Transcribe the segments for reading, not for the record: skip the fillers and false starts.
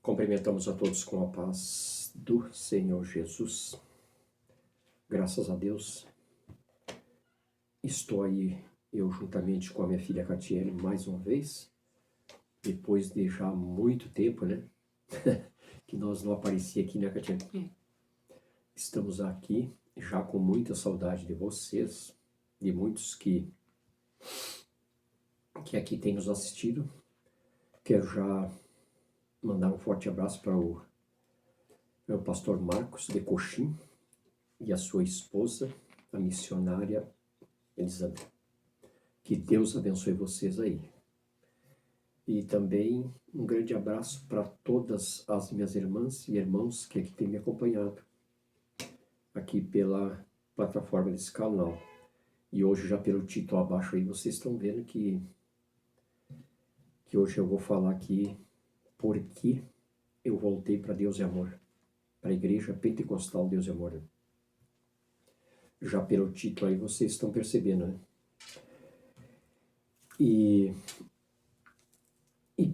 Cumprimentamos a todos com a paz do Senhor Jesus. Graças a Deus, estou aí, eu juntamente com a minha filha Catiele, mais uma vez, depois de já muito tempo, né? que nós não aparecia aqui, né, Catiele? Estamos aqui, já com muita saudade de vocês, de muitos que aqui têm nos assistido. Quero já mandar um forte abraço para o meu pastor Marcos de Coxim e a sua esposa, a missionária Elizabeth. Que Deus abençoe vocês aí. E também um grande abraço para todas as minhas irmãs e irmãos que aqui têm me acompanhado, aqui pela plataforma desse canal. E hoje, já pelo título abaixo aí, vocês estão vendo que hoje eu vou falar aqui por que eu voltei para Deus e Amor, para a Igreja Pentecostal Deus e Amor. Já pelo título aí vocês estão percebendo, né? E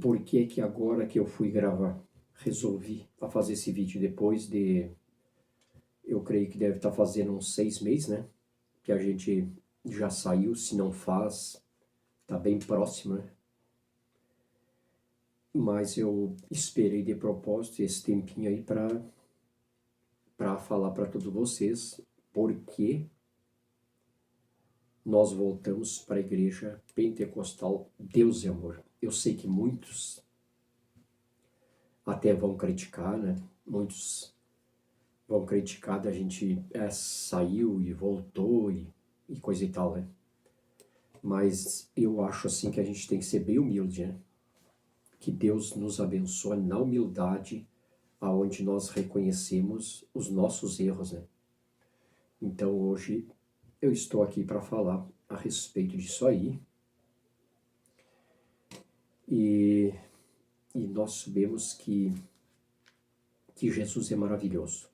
por que agora que eu fui gravar, resolvi a fazer esse vídeo depois de, eu creio que deve estar fazendo uns 6 meses, né? Que a gente já saiu, se não faz, tá bem próximo, né? Mas eu esperei de propósito esse tempinho aí para falar para todos vocês porque nós voltamos para a Igreja Pentecostal Deus e Amor. Eu sei que muitos até vão criticar, né? Muitos vão criticar da gente saiu e voltou e coisa e tal, né? Mas eu acho assim que a gente tem que ser bem humilde, né? Que Deus nos abençoe na humildade, aonde nós reconhecemos os nossos erros, né? Então hoje eu estou aqui para falar a respeito disso aí. E nós sabemos que Jesus é maravilhoso.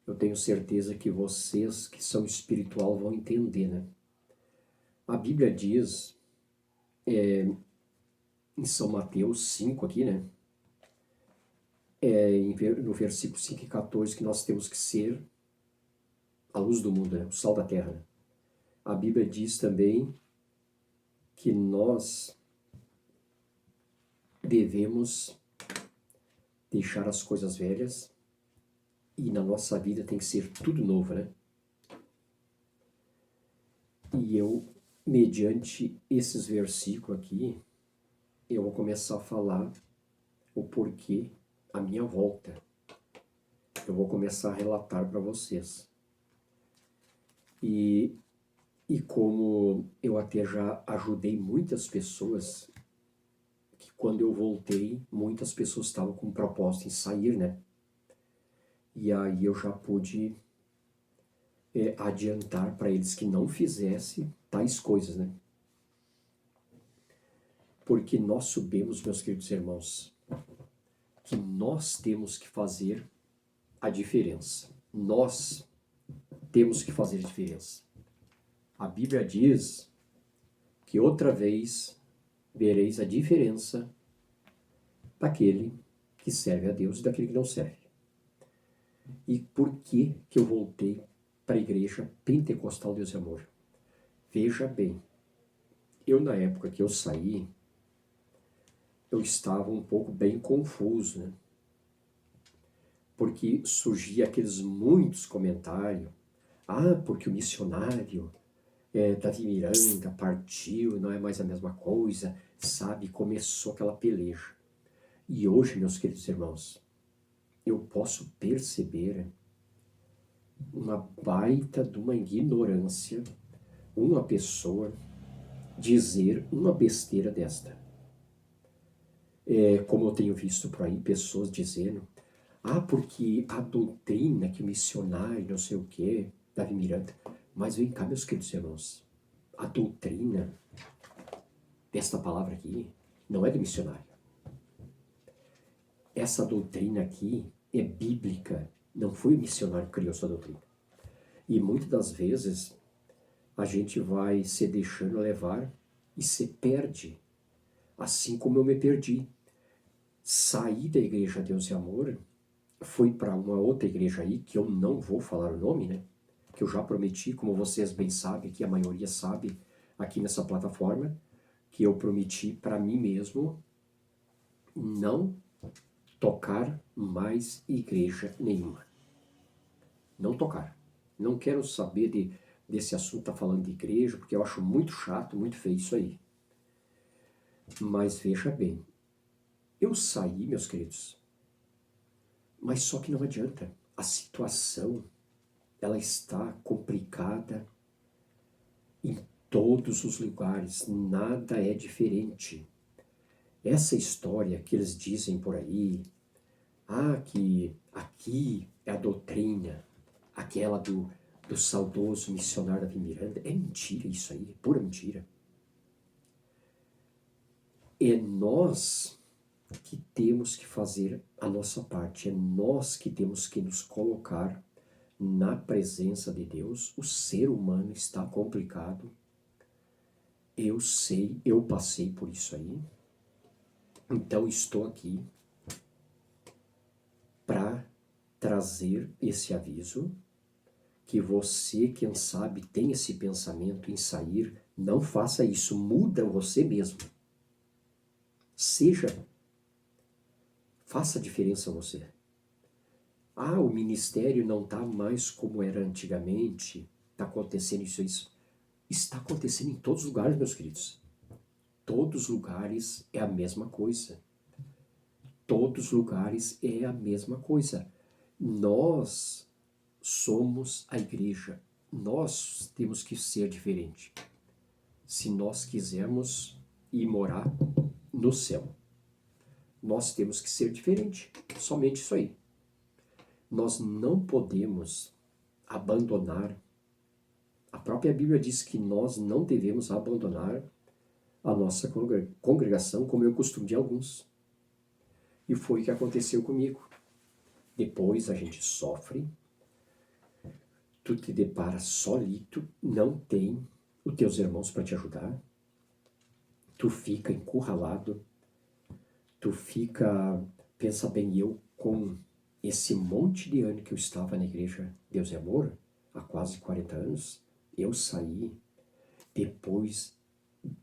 Eu tenho certeza que vocês que são espiritual vão entender, né? A Bíblia diz, em São Mateus 5 aqui, né? No versículo 5 e 14, que nós temos que ser a luz do mundo, né? O sal da terra, né? A Bíblia diz também que nós devemos deixar as coisas velhas e na nossa vida tem que ser tudo novo, né? E eu, mediante esses versículos aqui, eu vou começar a falar o porquê a minha volta. Eu vou começar a relatar para vocês. E como eu até já ajudei muitas pessoas, que quando eu voltei, muitas pessoas estavam com propósito em sair, né? E aí eu já pude adiantar para eles que não fizesse tais coisas, né? Porque nós sabemos, meus queridos irmãos, que nós temos que fazer a diferença. Nós temos que fazer a diferença. A Bíblia diz que outra vez vereis a diferença daquele que serve a Deus e daquele que não serve. E por que eu voltei para a Igreja Pentecostal Deus e Amor? Veja bem, eu na época que eu saí, eu estava um pouco bem confuso, né? Porque surgia aqueles muitos comentários. Porque o missionário Davi Miranda partiu, não é mais a mesma coisa, sabe? Começou aquela peleja. E hoje, meus queridos irmãos, eu posso perceber uma baita de uma ignorância, uma pessoa dizer uma besteira desta. Como eu tenho visto por aí, pessoas dizendo, porque a doutrina que o missionário, não sei o quê, Davi Miranda. Mas vem cá, meus queridos irmãos, a doutrina desta palavra aqui não é do missionário. Essa doutrina aqui é bíblica, não foi o missionário que criou essa doutrina. E muitas das vezes a gente vai se deixando levar e se perde, assim como eu me perdi. saí da igreja Deus e Amor, fui para uma outra igreja aí, que eu não vou falar o nome, né? Que eu já prometi, como vocês bem sabem, que a maioria sabe aqui nessa plataforma, que eu prometi para mim mesmo não tocar mais igreja nenhuma. Não tocar. Não quero saber desse assunto, tá falando de igreja, porque eu acho muito chato, muito feio isso aí. Mas veja bem, eu saí, meus queridos, mas só que não adianta. A situação, ela está complicada em todos os lugares, nada é diferente. Essa história que eles dizem por aí, que aqui é a doutrina, aquela do saudoso missionário Davi Miranda, é mentira isso aí, é pura mentira. É nós que temos que fazer a nossa parte, é nós que temos que nos colocar na presença de Deus. O ser humano está complicado, eu sei, eu passei por isso aí, então estou aqui para trazer esse aviso, que você, quem sabe, tem esse pensamento em sair, não faça isso, muda você mesmo. Faça a diferença você. O ministério não está mais como era antigamente, está acontecendo isso. Está acontecendo em todos os lugares, meus queridos. Todos os lugares é a mesma coisa. Todos os lugares é a mesma coisa. Nós somos a igreja. Nós temos que ser diferente. Se nós quisermos ir morar no céu, nós temos que ser diferente. Somente isso aí. Nós não podemos abandonar. A própria Bíblia diz que nós não devemos abandonar a nossa congregação, como é o costume de alguns. E foi o que aconteceu comigo. Depois a gente sofre, tu te depara solito, não tem os teus irmãos para te ajudar, tu fica encurralado, pensa bem, eu com esse monte de ano que eu estava na igreja Deus e Amor, há quase 40 anos, eu saí, depois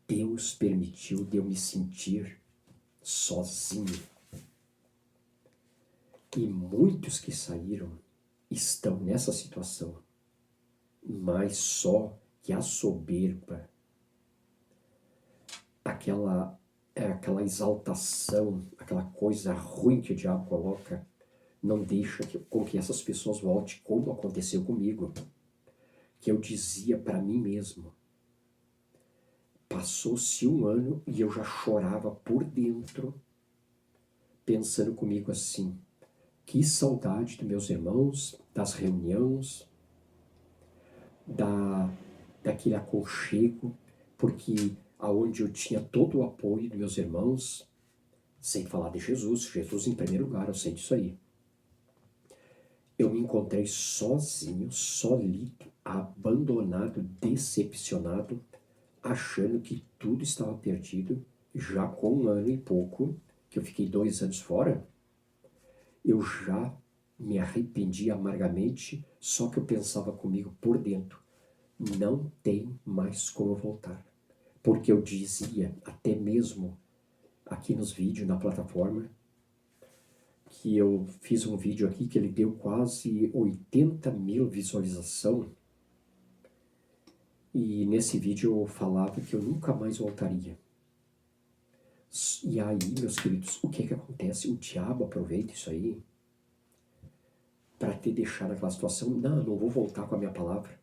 Deus permitiu de eu me sentir sozinho. E muitos que saíram estão nessa situação, mas só que a soberba, aquela exaltação, aquela coisa ruim que o diabo coloca, não deixa com que essas pessoas voltem, como aconteceu comigo, que eu dizia para mim mesmo. Passou-se um ano e eu já chorava por dentro, pensando comigo assim, que saudade dos meus irmãos, das reuniões, daquele aconchego, porque aonde eu tinha todo o apoio dos meus irmãos, sem falar de Jesus em primeiro lugar, eu sei disso aí. Eu me encontrei sozinho, solito, abandonado, decepcionado, achando que tudo estava perdido, já com 1 ano e pouco, que eu fiquei 2 anos fora, eu já me arrependi amargamente, só que eu pensava comigo por dentro, não tem mais como voltar. Porque eu dizia, até mesmo aqui nos vídeos, na plataforma, que eu fiz um vídeo aqui que ele deu quase 80 mil visualizações, e nesse vídeo eu falava que eu nunca mais voltaria. E aí, meus queridos, o que acontece? O diabo aproveita isso aí para te deixar naquela situação, não vou voltar com a minha palavra,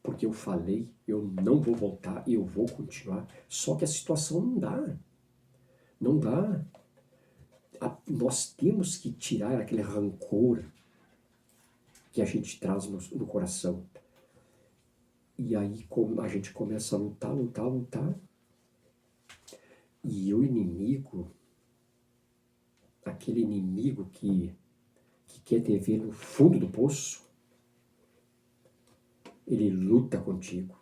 porque eu falei, eu não vou voltar, eu vou continuar. Só que a situação não dá. Não dá. Nós temos que tirar aquele rancor que a gente traz no coração. E aí a gente começa a lutar. E o inimigo, aquele inimigo que quer te ver no fundo do poço, ele luta contigo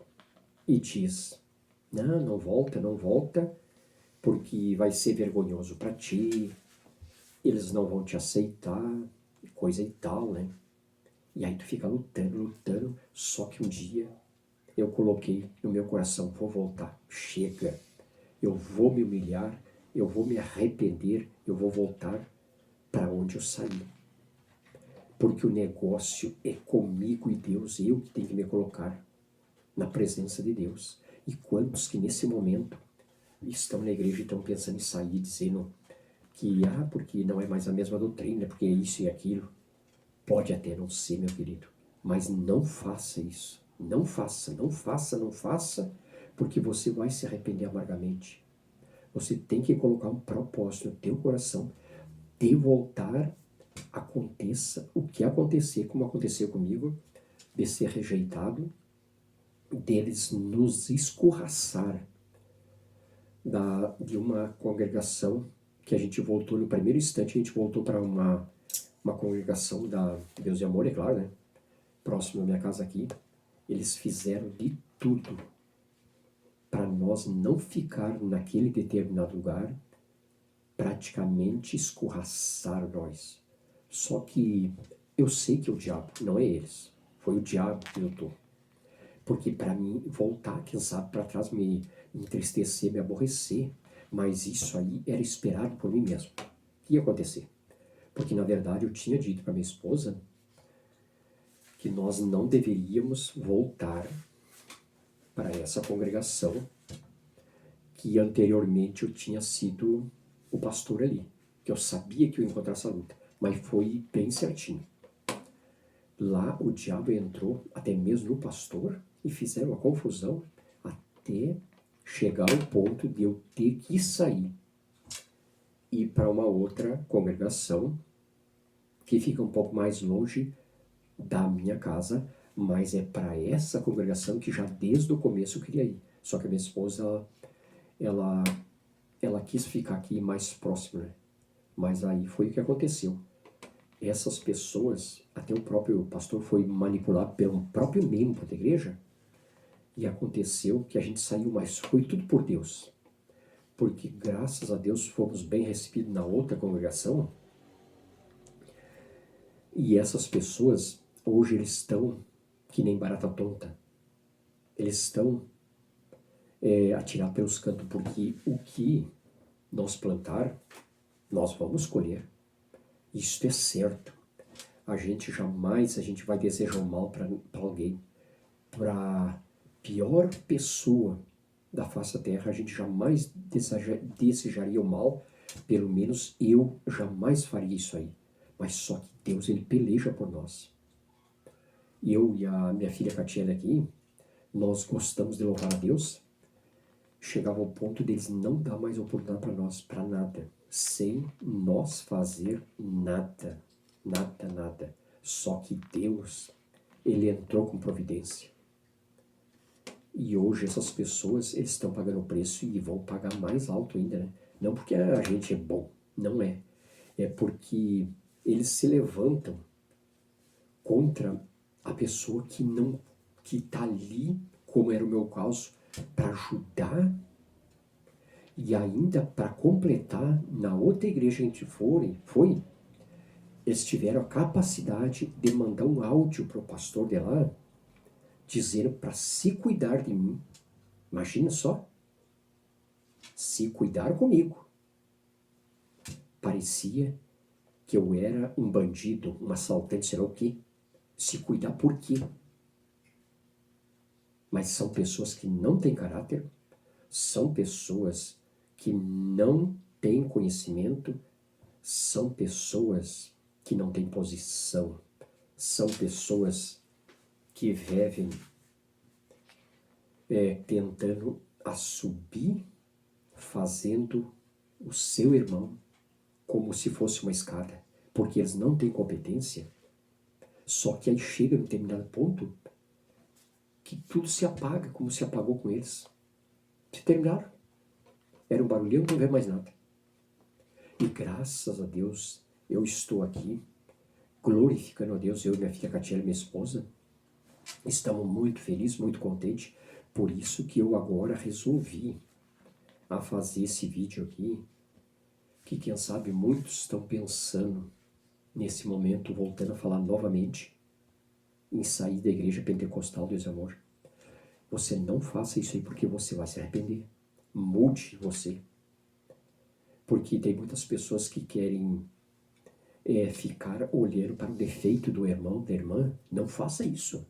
e diz, não volta, porque vai ser vergonhoso para ti, eles não vão te aceitar, coisa e tal, né? E aí tu fica lutando, lutando, só que um dia eu coloquei no meu coração, vou voltar, chega, eu vou me humilhar, eu vou me arrepender, eu vou voltar para onde eu saí. Porque o negócio é comigo e Deus, eu que tenho que me colocar na presença de Deus. E quantos que nesse momento estão na igreja e estão pensando em sair, dizendo que, porque não é mais a mesma doutrina, porque é isso e aquilo. Pode até não ser, meu querido, mas não faça isso. Não faça, não faça, não faça, porque você vai se arrepender amargamente. Você tem que colocar um propósito no teu coração de voltar, aconteça o que acontecer, como aconteceu comigo, de ser rejeitado, deles nos escorraçar de uma congregação que a gente voltou, no primeiro instante a gente voltou para uma congregação da Deus e Amor, é claro, né? Próximo da minha casa aqui. Eles fizeram de tudo para nós não ficar naquele determinado lugar, praticamente escorraçar nós. Só que eu sei que é o diabo, não é eles. Foi o diabo que lutou. Porque para mim, voltar, quem sabe, para trás, me entristecer, me aborrecer. Mas isso aí era esperado por mim mesmo. O que ia acontecer? Porque, na verdade, eu tinha dito para minha esposa que nós não deveríamos voltar para essa congregação que anteriormente eu tinha sido o pastor ali. Que eu sabia que eu ia encontrar essa luta. Mas foi bem certinho. Lá o diabo entrou até mesmo no pastor e fizeram uma confusão até chegar ao ponto de eu ter que sair e ir para uma outra congregação que fica um pouco mais longe da minha casa, mas é para essa congregação que já desde o começo eu queria ir. Só que a minha esposa, ela quis ficar aqui mais próximo, né? Mas aí foi o que aconteceu. Essas pessoas, até o próprio pastor foi manipulado pelo próprio membro da igreja, e aconteceu que a gente saiu, mas foi tudo por Deus. Porque graças a Deus fomos bem recebidos na outra congregação, e essas pessoas, hoje eles estão que nem barata tonta. Eles estão a tirar pelos cantos, porque o que nós plantar, nós vamos colher. Isso é certo. A gente vai desejar o mal para alguém. Para pior pessoa da face da terra, a gente jamais desejaria o mal. Pelo menos eu jamais faria isso aí. Mas só que Deus, ele peleja por nós. Eu e a minha filha Catiele aqui, nós gostamos de louvar a Deus. Chegava ao ponto deles não dar mais oportunidade para nós, para nada. Sem nós fazer nada. Nada, nada. Só que Deus, ele entrou com providência. E hoje essas pessoas, eles estão pagando o preço e vão pagar mais alto ainda, né? Não porque a gente é bom, não é. É porque eles se levantam contra a pessoa que está ali, como era o meu caso, para ajudar e ainda para completar, na outra igreja que a gente foi, eles tiveram a capacidade de mandar um áudio para o pastor de lá, dizendo para se cuidar de mim. Imagina só, se cuidar comigo. Parecia que eu era um bandido, um assaltante, sei lá o quê. Se cuidar por quê? Mas são pessoas que não têm caráter, são pessoas que não têm conhecimento, são pessoas que não têm posição, são pessoas que vivem tentando subir, fazendo o seu irmão como se fosse uma escada, porque eles não têm competência. Só que aí chega num determinado ponto que tudo se apaga, como se apagou com eles. Se terminaram. Era um barulhão, não vê mais nada. E graças a Deus, eu estou aqui, glorificando a Deus, eu e minha filha Catiele, minha esposa, estamos muito felizes, muito contentes. Por isso que eu agora resolvi a fazer esse vídeo aqui, que, quem sabe, muitos estão pensando, nesse momento, voltando a falar novamente, em sair da igreja pentecostal Deus e Amor. Você não faça isso aí porque você vai se arrepender. Mude você. Porque tem muitas pessoas que querem ficar olhando para o defeito do irmão, da irmã. Não faça isso.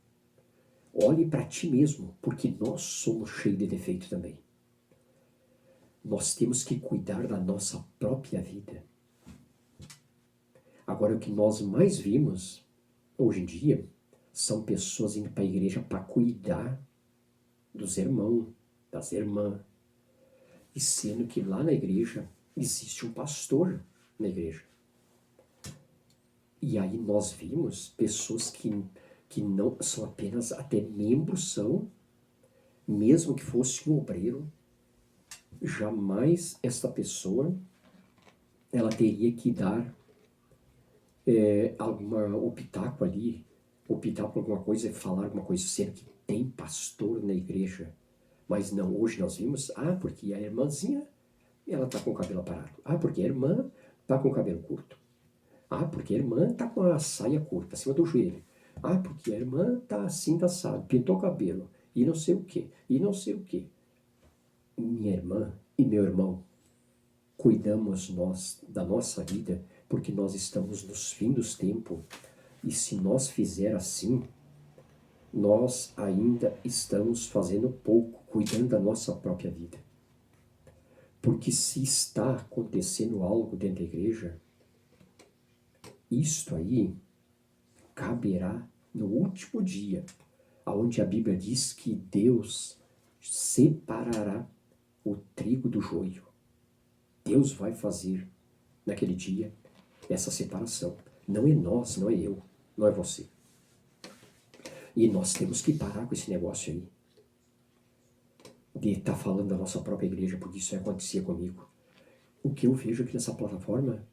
Olhe para ti mesmo, porque nós somos cheios de defeito também. Nós temos que cuidar da nossa própria vida. Agora, o que nós mais vimos hoje em dia são pessoas indo para a igreja para cuidar dos irmãos, das irmãs. E sendo que lá na igreja existe um pastor na igreja. E aí nós vimos pessoas que não são apenas, até membros são, mesmo que fosse um obreiro, jamais esta pessoa, ela teria que dar o pitaco ali, optar por alguma coisa, falar alguma coisa, sendo que tem pastor na igreja. Mas não, hoje nós vimos, porque a irmãzinha, ela está com o cabelo aparado. Porque a irmã está com o cabelo curto. Porque a irmã está com a saia curta, acima do joelho. Porque a irmã está assim, tá assado, pintou o cabelo, e não sei o quê, e não sei o quê. Minha irmã e meu irmão, cuidamos nós da nossa vida, porque nós estamos nos fins dos tempos, e se nós fizer assim, nós ainda estamos fazendo pouco, cuidando da nossa própria vida. Porque se está acontecendo algo dentro da igreja, isto aí caberá no último dia, onde a Bíblia diz que Deus separará o trigo do joio. Deus vai fazer naquele dia essa separação. Não é nós, não é eu, não é você. E nós temos que parar com esse negócio aí de estar falando da nossa própria igreja, porque isso acontecia comigo. O que eu vejo aqui nessa plataforma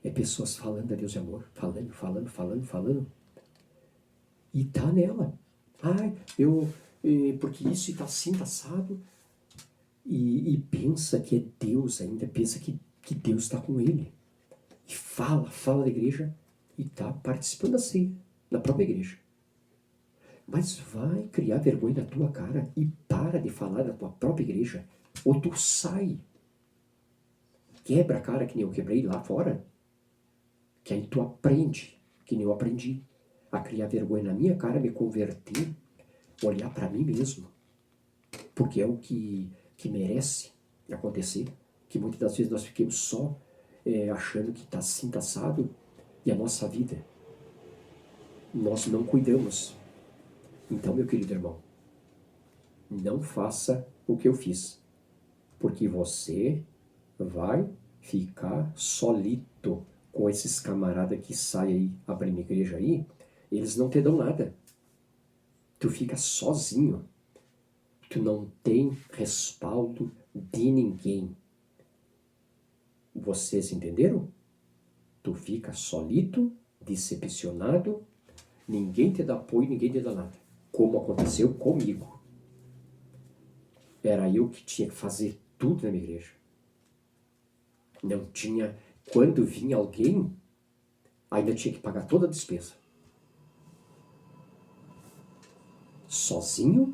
é pessoas falando a Deus e amor, falando. E tá nela. Porque isso está assim, tá assado. E pensa que é Deus ainda, pensa que Deus está com ele. E fala da igreja e está participando assim, na própria igreja. Mas vai criar vergonha na tua cara e para de falar da tua própria igreja. Ou tu sai. Quebra a cara que nem eu quebrei lá fora. Que aí tu aprende, que nem eu aprendi. A criar vergonha na minha cara, me converter, olhar para mim mesmo. Porque é o que merece acontecer. Que muitas das vezes nós fiquemos só achando que está assim, tá assado. E a nossa vida, nós não cuidamos. Então, meu querido irmão, não faça o que eu fiz, porque você vai ficar solito com esses camaradas que saem aí, abrindo igreja aí, eles não te dão nada. Tu fica sozinho, tu não tem respaldo de ninguém. Vocês entenderam? Tu fica solito, decepcionado, ninguém te dá apoio, ninguém te dá nada. Como aconteceu comigo. Era eu que tinha que fazer tudo na minha igreja. Não tinha... Quando vinha alguém, ainda tinha que pagar toda a despesa. Sozinho.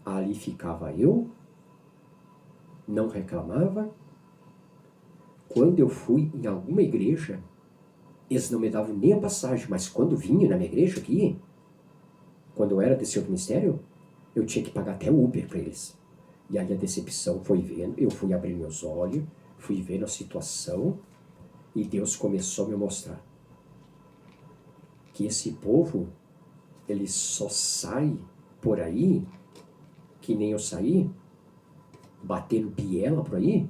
Ali ficava eu. Não reclamava. Quando eu fui em alguma igreja, eles não me davam nem a passagem, mas quando vinha na minha igreja aqui, quando eu era desse outro ministério, eu tinha que pagar até o Uber para eles. E aí a decepção foi vendo, eu fui abrir meus olhos, fui vendo a situação, e Deus começou a me mostrar que esse povo, ele só sai por aí, que nem eu saí, batendo biela por aí,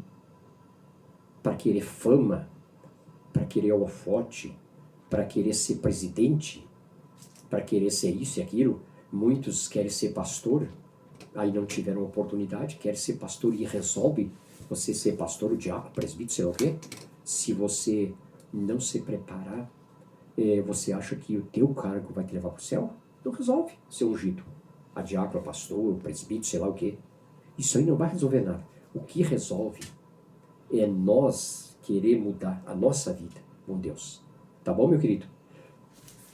para querer fama, para querer holofote, para querer ser presidente, para querer ser isso e aquilo. Muitos querem ser pastor, aí não tiveram oportunidade, querem ser pastor e resolve você ser pastor, o diácono, presbítero, sei lá o quê. Se você não se preparar, você acha que o teu cargo vai te levar para o céu? Não resolve ser ungido. A diácono, a pastor, o presbítero, sei lá o quê. Isso aí não vai resolver nada. O que resolve é nós querer mudar a nossa vida com Deus. Tá bom, meu querido?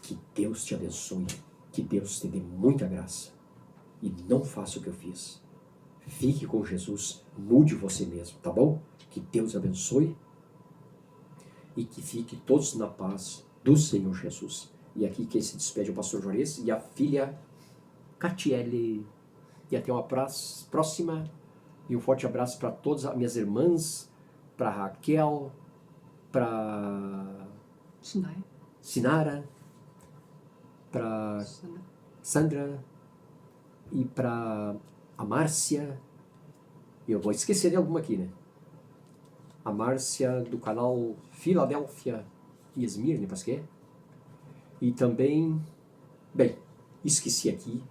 Que Deus te abençoe, que Deus te dê muita graça. E não faça o que eu fiz. Fique com Jesus, mude você mesmo, tá bom? Que Deus abençoe e que fique todos na paz do Senhor Jesus. E aqui quem se despede é o pastor Juarez e a filha Catiele. E até uma próxima. E um forte abraço para todas as minhas irmãs, para Raquel, para Sinara, para Sandra e para a Márcia. Eu vou esquecer de alguma aqui, né? A Márcia do canal Filadélfia e Esmirne, parece que é. E também, bem, esqueci aqui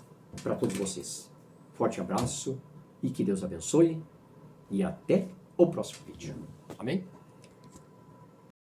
para todos vocês. Forte abraço e que Deus abençoe e até o próximo vídeo. Amém?